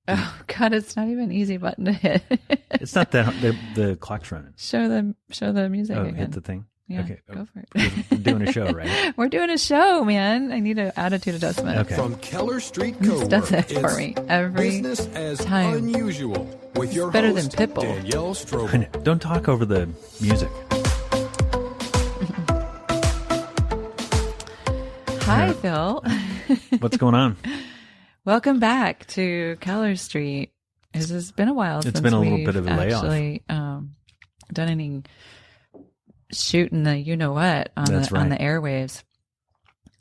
Oh God, it's not even an easy button to hit. It's not that the clock's running. Show the music again. Hit the thing. Yeah, okay, go for it. We're doing a show, right? We're doing a show, man. I need an attitude adjustment. Okay. From Keller Street This does it Co-work, for me every business as time. unusual with your better than host, Pitbull. Danielle I Stroble. know. Don't talk over the music. Hi, Phil. What's going on? Welcome back to Keller Street. It has been a while since been a little we've bit of a layoff. actually done any shooting the you-know-what on That's on the right. airwaves.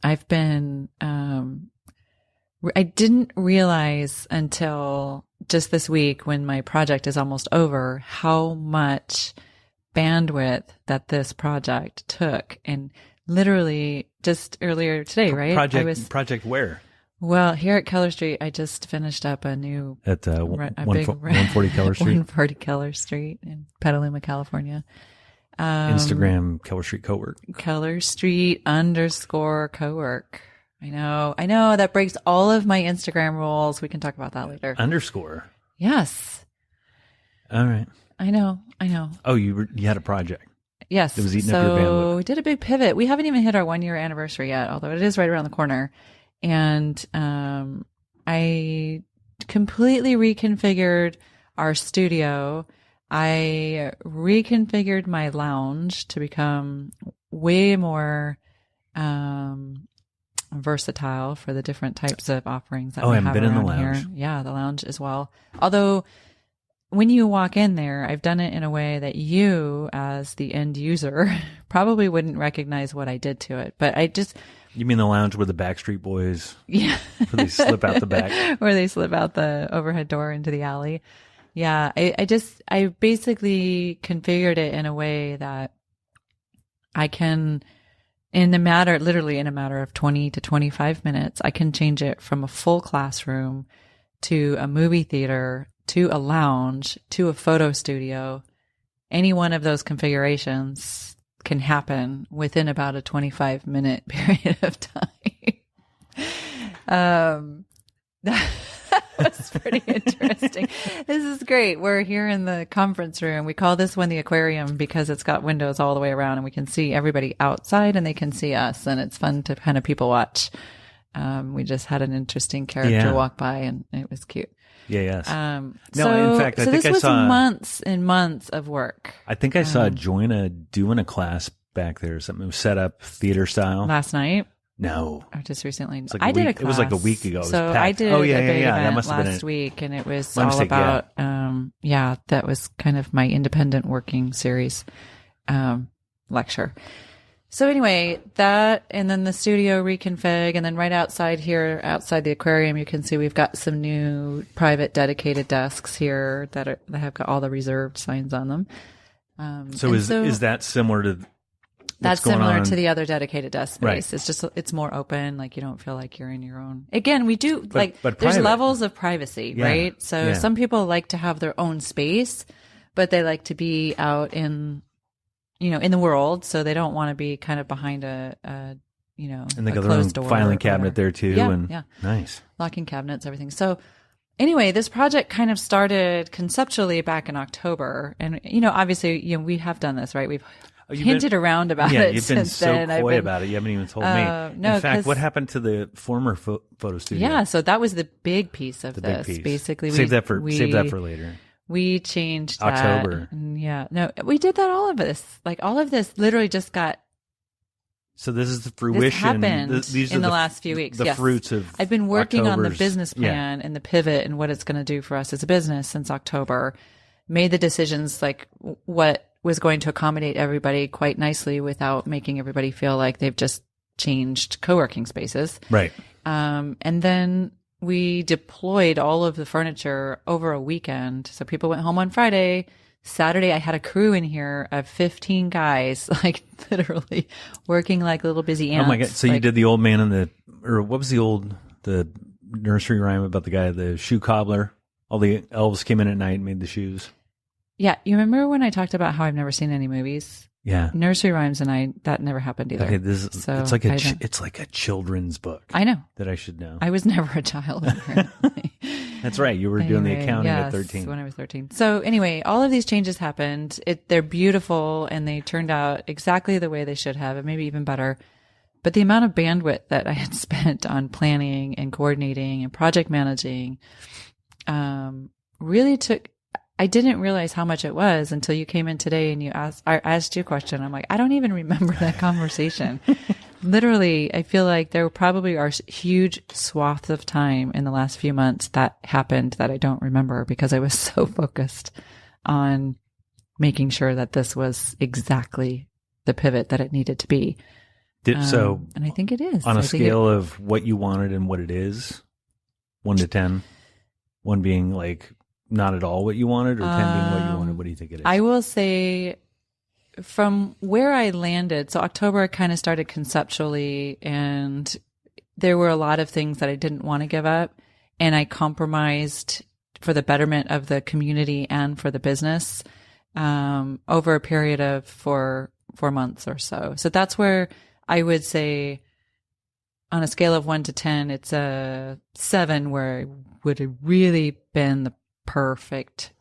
I've been, I didn't realize until just this week when my project is almost over how much bandwidth that this project took. And literally just earlier today, right? Project where? Well, here at Keller Street, I just finished up a new At a 140 Keller Street. 140 Keller Street in Petaluma, California. Instagram Keller Street Co-work. Keller Street _ co-work. I know. That breaks all of my Instagram rules. We can talk about that later. Underscore. Yes. All right. I know. Oh, you had a project. Yes. It was eating up your bandwidth. So we did a big pivot. We haven't even hit our 1-year anniversary yet, although it is right around the corner. And I completely reconfigured our studio. I reconfigured my lounge to become way more versatile for the different types of offerings that we have been in the around lounge. here. Yeah, the lounge as well. Although when you walk in there, I've done it in a way that you, as the end user, probably wouldn't recognize what I did to it. But I just... You mean the lounge where the Backstreet Boys, yeah, where they slip out the back? Where they slip out the overhead door into the alley. Yeah, I basically configured it in a way that I can, literally in a matter of 20 to 25 minutes, I can change it from a full classroom to a movie theater to a lounge to a photo studio. Any one of those configurations can happen within about a 25-minute period of time. That was pretty interesting. This is great. We're here in the conference room. We call this one the aquarium because it's got windows all the way around and we can see everybody outside and they can see us, and it's fun to kind of people watch. We just had an interesting character walk by and it was cute. Yeah, yes. In fact, I think this I was saw months and months of work. I think I saw Joanna doing a class back there. Something was set up theater style. Last night? No. Or just recently? Like I did a week. class. It was like a week ago. It was so packed. I did a big That event must have been last week, and it was My all mistake, about, that was kind of my independent working series lecture. So anyway, that, and then the studio reconfig, and then right outside here, outside the aquarium, you can see we've got some new private dedicated desks here that have got all the reserved signs on them. Is that similar to that's going similar on? to the other dedicated desk space. Right. It's just, it's more open. Like you don't feel like you're in your own. Again, we do but there's private. levels of privacy, Yeah. right? So Yeah. some people like to have their own space, but they like to be out in the world. So they don't want to be kind of behind a and they a got their own closed door filing or cabinet whatever. there too. Yeah, and yeah. Nice. Locking cabinets, everything. So anyway, this project kind of started conceptually back in October. And, obviously, we have done this, right? We've hinted around about it you've been since so then. coy about it. You haven't even told me. no, In fact, 'cause- what happened to the former photo studio? Yeah, so that was the big piece of the this. big piece. Basically, save that for later. We changed October. that. Yeah, no, we did that. All of this literally just got. So this is the fruition. This happened These are in the last few weeks. The Yes. fruits of. I've been working on the October's- business plan and the pivot and what it's going to do for us as a business since October. Made the decisions like what was going to accommodate everybody quite nicely without making everybody feel like they've just changed co-working spaces. Right. And then we deployed all of the furniture over a weekend. So people went home on Friday. Saturday, I had a crew in here of 15 guys, like literally working like little busy ants. Oh my God. So you did the old man what was the nursery rhyme about the guy, the shoe cobbler? All the elves came in at night and made the shoes. Yeah. You remember when I talked about how I've never seen any movies? Yeah. Nursery rhymes that never happened either. Okay, it's like a children's book. I know. That I should know. I was never a child. Apparently. That's right. You were doing the Anyway, accounting at yes, 13. when I was 13. So anyway, all of these changes happened. They're beautiful and they turned out exactly the way they should have, and maybe even better. But the amount of bandwidth that I had spent on planning and coordinating and project managing, really I didn't realize how much it was until you came in today and I asked you a question. I'm like, I don't even remember that conversation. Literally, I feel like there probably are huge swaths of time in the last few months that happened that I don't remember because I was so focused on making sure that this was exactly the pivot that it needed to be. And I think it is. On a scale of what you wanted and what it is, 1 to 10, 1 being like not at all what you wanted, or 10 being what you wanted, what do you think it is? I will say from where I landed, so October I kind of started conceptually, and there were a lot of things that I didn't want to give up, and I compromised for the betterment of the community and for the business over a period of 4 months or so. So that's where I would say on a scale of 1 to 10, it's a 7, where it would have really been the perfect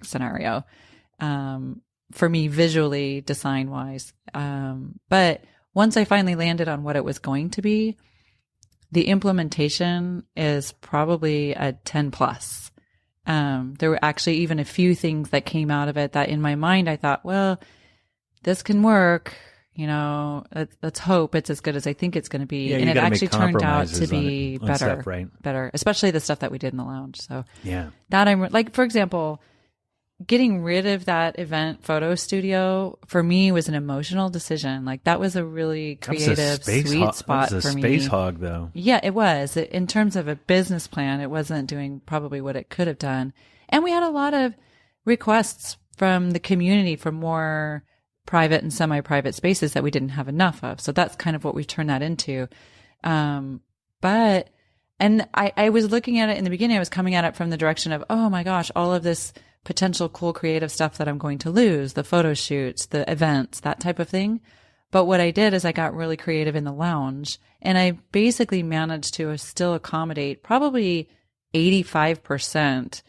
scenario for me visually, design wise. But once I finally landed on what it was going to be, the implementation is probably a 10 plus. There were actually even a few things that came out of it that in my mind I thought, well, this can work. You know, let's hope it's as good as I think it's going to be. Yeah, and it actually turned out to be on better, stuff, right? Better, especially the stuff that we did in the lounge. So yeah, that I'm like, for example, getting rid of that event photo studio for me was an emotional decision. Like that was a really creative, sweet spot for me. Space hog though. Yeah, it was. In terms of a business plan, it wasn't doing probably what it could have done. And we had a lot of requests from the community for more private and semi-private spaces that we didn't have enough of. So that's kind of what we've turned that into. And I was looking at it in the beginning, I was coming at it from the direction of, oh my gosh, all of this potential cool creative stuff that I'm going to lose, the photo shoots, the events, that type of thing. But what I did is I got really creative in the lounge, and I basically managed to still accommodate probably 85%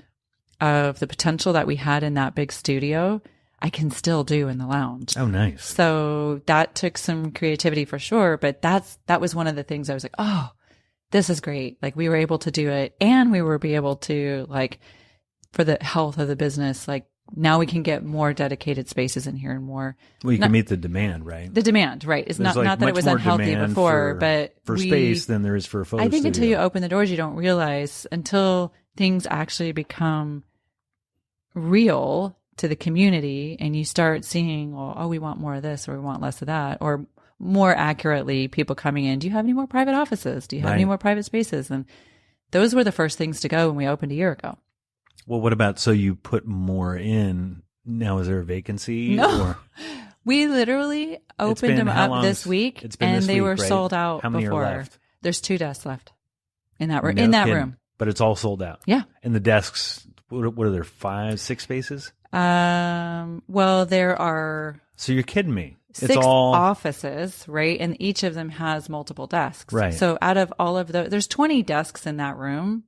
of the potential that we had in that big studio. I can still do in the lounge. Oh, nice. So that took some creativity for sure. But that was one of the things I was like, oh, this is great. Like we were able to do it, and we were able to, like, for the health of the business, like now we can get more dedicated spaces in here and more. Well, you can meet the demand, right? The demand, right. It's not that it was unhealthy before, but for space than there is for a photo I think studio. until you open the doors, you don't realize until things actually become real to the community and you start seeing, well, oh, we want more of this or we want less of that, or more accurately, people coming in, do you have any more private offices? Do you have any more private spaces? And those were the first things to go when we opened a year ago. Well, what about, so you put more in, now is there a vacancy? No, or? We literally opened them up this week, and they were sold out. How many before. are left? There's 2 desks left in that room. Room, but it's all sold out. Yeah, and the desks, what are there, 5, 6 spaces? Well, there are. So you're kidding me? It's 6 offices, right? And each of them has multiple desks. Right. So out of all of there's 20 desks in that room.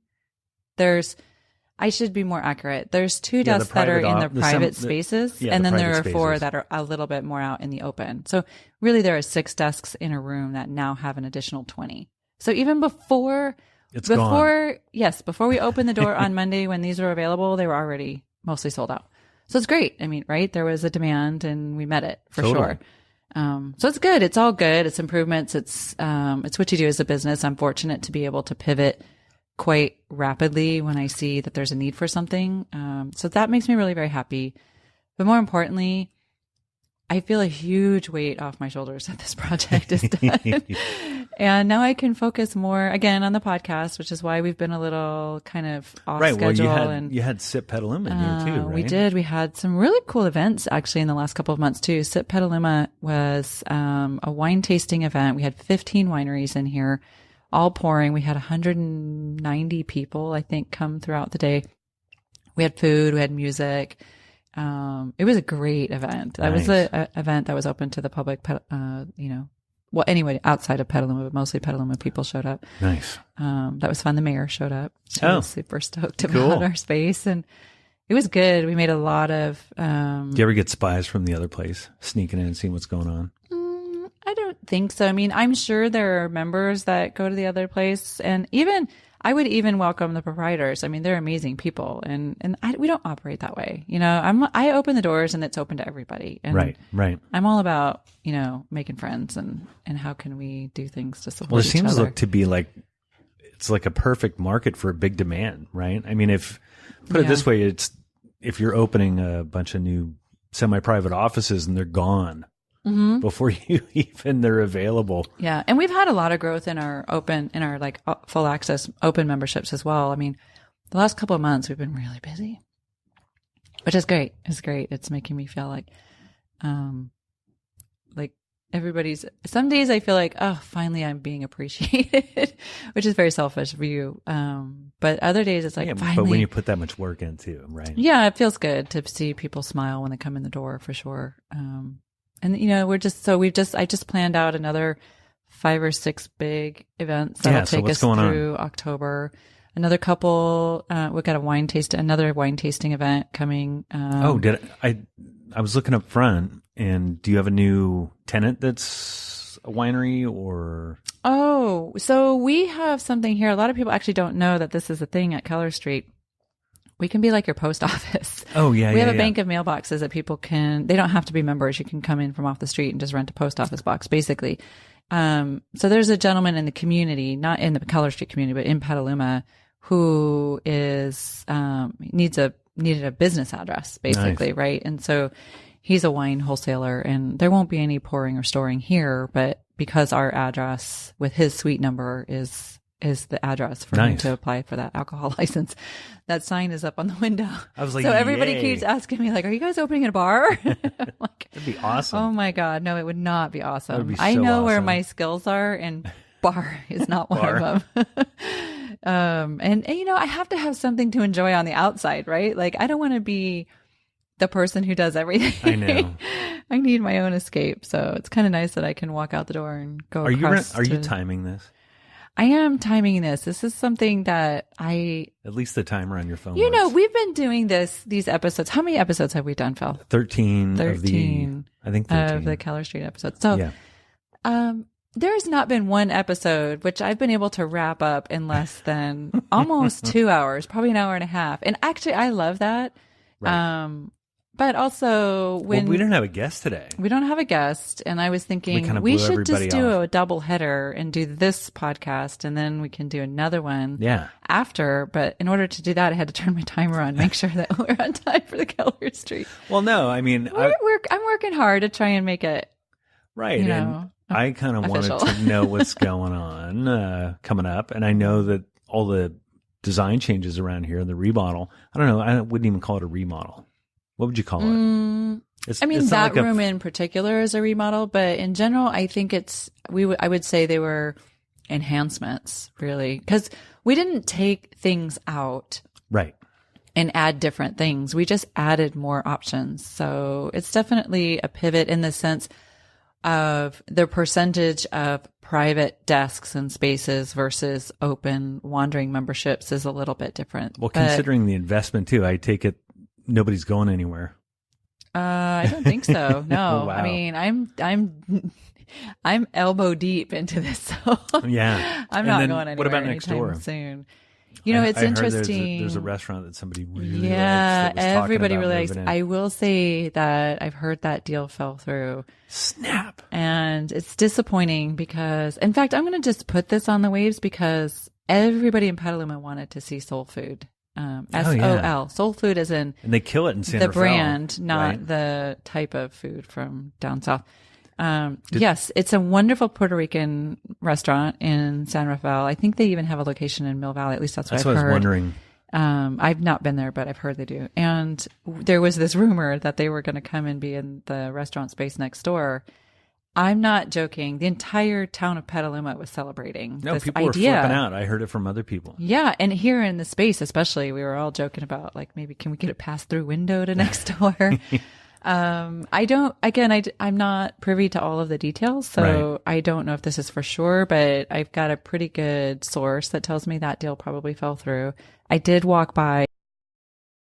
I should be more accurate. There's 2 desks that are in the private spaces, and then there are 4 that are a little bit more out in the open. So really there are 6 desks in a room that now have an additional 20. So even before we opened the door on Monday when these were available, they were already mostly sold out. So it's great. I mean, right? There was a demand and we met it for sure. So it's good. It's all good. It's improvements. It's what you do as a business. I'm fortunate to be able to pivot quite rapidly when I see that there's a need for something. So that makes me really very happy. But more importantly, I feel a huge weight off my shoulders that this project is done. And now I can focus more again on the podcast, which is why we've been a little kind of off schedule. Well, you had SIP Petaluma in here too, right? We did. We had some really cool events actually in the last couple of months too. SIP Petaluma was a wine tasting event. We had 15 wineries in here, all pouring. We had 190 people, I think, come throughout the day. We had food, we had music. It was a great event. That was an event that was open to the public, well, anyway, outside of Petaluma, but mostly Petaluma people showed up. Nice. That was fun. The mayor showed up. She Oh, was super stoked about cool. our space, and it was good. We made a lot of. Do you ever get spies from the other place sneaking in and seeing what's going on? I don't think so. I mean, I'm sure there are members that go to the other place, and I would even welcome the proprietors. I mean, they're amazing people, and we don't operate that way. You know, I open the doors and it's open to everybody. And Right. I'm all about, you know, making friends and how can we do things to support Well, it each seems other. to be like it's like a perfect market for a big demand, right? I mean, if put it this way, it's if you're opening a bunch of new semi-private offices and they're gone before you even they're available. Yeah. And we've had a lot of growth in our like full access open memberships as well. I mean, the last couple of months we've been really busy, which is great. It's great. It's making me feel like some days I feel like, oh, finally I'm being appreciated, which is very selfish of you. But other days it's like, finally. But when you put that much work into, right? Yeah, it feels good to see people smile when they come in the door for sure. And you know, I just planned out another 5 or 6 big events that'll take us through October. Another couple, we've got another wine tasting event coming. I was looking up front, and do you have a new tenant that's a winery or? Oh, so we have something here. A lot of people actually don't know that this is a thing at Keller Street. We can be like your post office. Oh, yeah. We have a bank of mailboxes that people they don't have to be members. You can come in from off the street and just rent a post office box, basically. So there's a gentleman in the community, not in the Keller Street community, but in Petaluma, who is, needed a business address, basically, Nice. right? And so he's a wine wholesaler, and there won't be any pouring or storing here, but because our address with his suite number is the address for him to apply for that alcohol license. That sign is up on the window. I was like, so everybody yay. keeps asking me, like, are you guys opening a bar? I'm like, That'd be awesome. oh my God. No, it would not be awesome. That would be I so know where awesome. my skills are, and bar is not one of them. And you know, I have to have something to enjoy on the outside, right? Like, I don't want to be the person who does everything. I know. I need my own escape. So it's kind of nice that I can walk out the door and go. Are you timing this? I am timing this. This is something that At least the timer on your phone. You know, works. we've been doing these episodes. How many episodes have we done, Phil? 13 of the Keller Street episodes. So, yeah. There's not been one episode which I've been able to wrap up in less than almost 2 hours, probably an hour and a half. And actually, I love that. Right. But also when we don't have a guest today. We don't have a guest, and I was thinking we should just everybody do off. a double header and do this podcast, and then we can do another one after. But in order to do that, I had to turn my timer on, make sure that we're on time for the Keller Street. Well, no, I mean, I'm working hard to try and make it right. And I kind of wanted official. to know what's going on coming up, and I know that all the design changes around here, the remodel. I don't know. I wouldn't even call it a remodel. What would you call it? I mean, that room in particular is a remodel, but in general, I think I would say they were enhancements, really, because we didn't take things out. Right. And add different things. We just added more options. So it's definitely a pivot in the sense of the percentage of private desks and spaces versus open wandering memberships is a little bit different. Well, considering the investment too, I take it nobody's going anywhere. I don't think so. No. Wow. I mean, I'm elbow deep into this. So yeah. I'm not going anywhere what about next door? Soon. You know, it's interesting. There's a restaurant that somebody really likes. Yeah, everybody really likes. In. I will say that I've heard that deal fell through. Snap. And it's disappointing because, in fact, I'm going to just put this on the waves because everybody in Petaluma wanted to see Soul Food. SOL. Soul Food is in. And they kill it in San the Rafael, brand, not right? the type of food from down south. Yes, it's a wonderful Puerto Rican restaurant in San Rafael. I think they even have a location in Mill Valley. At least that's what I've heard. I was wondering. I've not been there, but I've heard they do. And there was this rumor that they were going to come and be in the restaurant space next door. I'm not joking. The entire town of Petaluma was celebrating this people idea. were flipping out. I heard it from other people. Yeah, and here in the space especially, we were all joking about, like, maybe can we get a pass-through window to next door? I'm not privy to all of the details, so I don't know if this is for sure, but I've got a pretty good source that tells me that deal probably fell through. I did walk by